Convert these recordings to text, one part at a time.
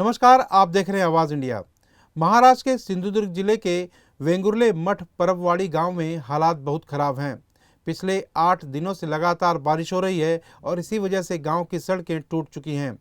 नमस्कार, आप देख रहे हैं आवाज़ इंडिया। महाराष्ट्र के सिंधुदुर्ग जिले के वेंगुर्ले मठ परबवाड़ी गांव में हालात बहुत खराब हैं। पिछले 8 दिनों से लगातार बारिश हो रही है और इसी वजह से गांव की सड़कें टूट चुकी हैं।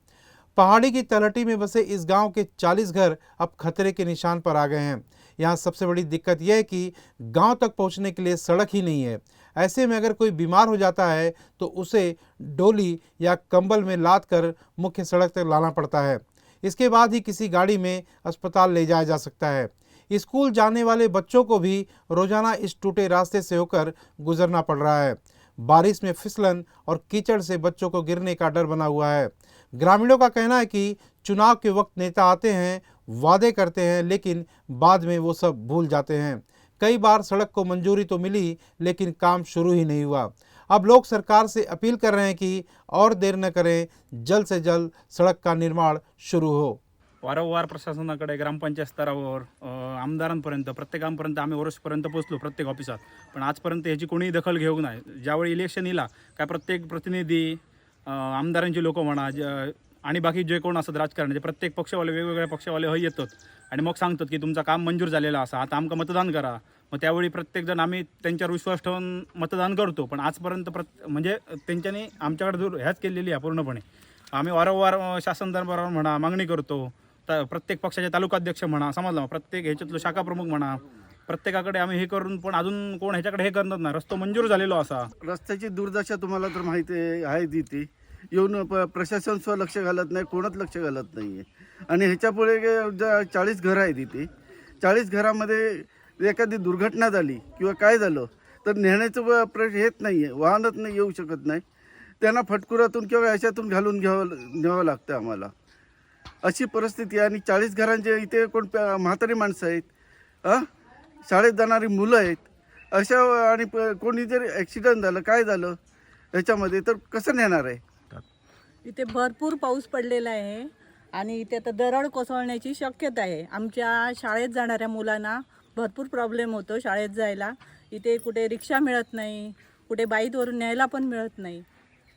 पहाड़ी की तलहटी में बसे इस गांव के 40 घर अब खतरे के निशान पर आ गए हैं। यहाँ सबसे बड़ी दिक्कत यह है कि गांव तक पहुंचने के लिए सड़क ही नहीं है। ऐसे में अगर कोई बीमार हो जाता है तो उसे डोली या कंबल में लाद कर मुख्य सड़क तक लाना पड़ता है। इसके बाद ही किसी गाड़ी में अस्पताल ले जाया जा सकता है। स्कूल जाने वाले बच्चों को भी रोजाना इस टूटे रास्ते से होकर गुजरना पड़ रहा है। बारिश में फिसलन और कीचड़ से बच्चों को गिरने का डर बना हुआ है। ग्रामीणों का कहना है कि चुनाव के वक्त नेता आते हैं, वादे करते हैं, लेकिन बाद में वो सब भूल जाते हैं। कई बार सड़क को मंजूरी तो मिली, लेकिन काम शुरू ही नहीं हुआ। अब लोग सरकार से अपील कर रहे हैं कि और देर न करें, जल्द से जल्द सड़क का निर्माण शुरू हो। वारंवार प्रशासनाकडे ग्रामपंचायत स्तरावर आमदारांपर्यंत प्रत्येकापर्यंत आम्ही वरिष्ठपर्यंत पोहोचलो प्रत्येक ऑफिसात, पण आजपर्यंत याची कोणीही दखल घेऊ नाही। ज्यावेळी इलेक्शन येईल काय प्रत्येक प्रतिनिधी आमदारांची लोक म्हणा आणि बाकी जे कोण असतात राजकारणाचे प्रत्येक पक्षवाले वेगवेगळ्या पक्षवाले हे येतात आणि मग सांगतात की तुमचं काम मंजूर झालेलं असा, आता आमका मतदान करा। मग त्यावेळी प्रत्येकजण आम्ही त्यांच्यावर विश्वास ठेवून मतदान करतो, पण आजपर्यंत म्हणजे त्यांच्यानी आमच्याकडे दूर ह्याच केलेली आहे पूर्णपणे। आम्ही वारंवार शासन दरबारावर म्हणा मागणी करतो, प्रत्येक पक्षाचे तालुकाध्यक्ष म्हणा, समजला प्रत्येक ह्याच्यातलं शाखा प्रमुख म्हणा, प्रत्येकाकडे आम्ही हे करून पण अजून कोण ह्याच्याकडे हे करणार नाही। रस्ता मंजूर झालेलो असा। रस्त्याची दुर्दशा तुम्हाला तर माहिती आहे ती येऊन प्रशासन लक्ष घालत नाही, कोणच लक्ष घालत नाही आहे। आणि ह्याच्यापुढे 40 घरं आहेत इथे, 40 घरामध्ये एखादी दुर्घटना झाली किंवा काय झालं तर नेण्याचं हेच नाही आहे, वाहनच नाही येऊ शकत नाही। त्यांना फटकुरातून किंवा ह्याच्यातून घालून न्यावं लागतं आम्हाला। अशी परिस्थिती आहे। आणि 40 घरांचे इथे कोण म्हातारी माणसं आहेत, शाळेत जाणारी मुलं आहेत, अशा आणि कोणी जर ॲक्सिडेंट झालं काय झालं ह्याच्यामध्ये तर कसं नेणार आहे। इथे भरपूर पाऊस पडलेला आहे आणि इथे आता दरड कोसळण्याची शक्यता आहे। आमच्या शाळेत जाणाऱ्या मुलांना भरपूर प्रॉब्लेम होतो शाळेत जायला। इथे कुठे रिक्षा मिळत नाही, कुठे बाईकवरून न्यायला पण मिळत नाही,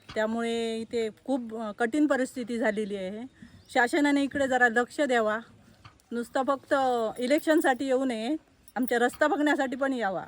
त्यामुळे इथे खूप कठीण परिस्थिती झालेली आहे। शासनाने इकडे जरा लक्ष द्यावा, नुसतं फक्त इलेक्शनसाठी येऊ नये, आमच्या रस्ता बघण्यासाठी पण यावा।